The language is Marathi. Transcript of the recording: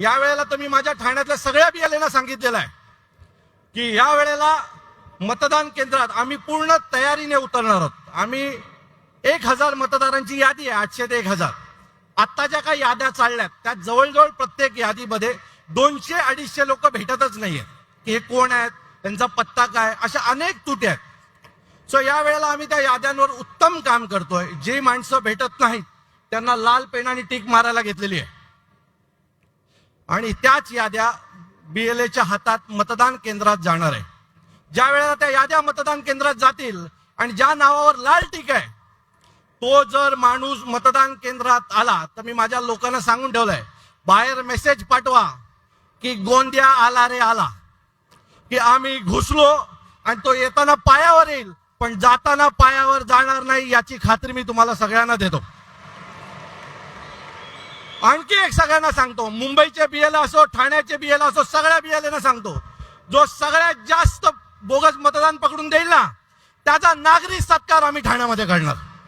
यावेळेला तर मी माझ्या ठाण्यातल्या सगळ्या बीएलएना सांगितलेलं आहे की या वेळेला मतदान केंद्रात आम्ही पूर्ण तयारीने उतरणार आहोत. आम्ही 1000 मतदारांची यादी आहे, 800 ते 1000. आता ज्या काही याद्या चालल्यात त्यात जवळजवळ प्रत्येक यादीमध्ये 200-250 लोक भेटतच नाहीये की हे कोण आहेत, त्यांचा पत्ता काय, अशा अनेक त्रुटी आहेत. सो या वेळेला आम्ही त्या याद्यांवर उत्तम काम करतोय. जी माणसं भेटत नाहीत त्यांना लाल पेनाने टिक मारायला घेतलेली आहे आणि त्याच याद्या बीएलएच्या हातात मतदान केंद्रात जाणार आहे. ज्या वेळेला त्या याद्या मतदान केंद्रात जातील आणि ज्या नावावर लाल टिक आहे तो जर माणूस मतदान केंद्रात आला तर मी माझ्या लोकांना सांगून ठेवलंय, बाहेर मेसेज पाठवा की गोंदिया आला रे आला, की आम्ही घुसलो आणि तो येताना पायावर येईल पण जाताना पायावर जाणार नाही, याची खात्री मी तुम्हाला सगळ्यांना देतो. आणखी एक सगळ्यांना सांगतो, मुंबईचे बीएलए असो, ठाण्याचे बीएलए असो, सगळ्या बीएलएना सांगतो, जो सगळ्यात जास्त बोगस मतदान पकडून देईल ना त्याचा नागरिक सत्कार आम्ही ठाण्यामध्ये करणार.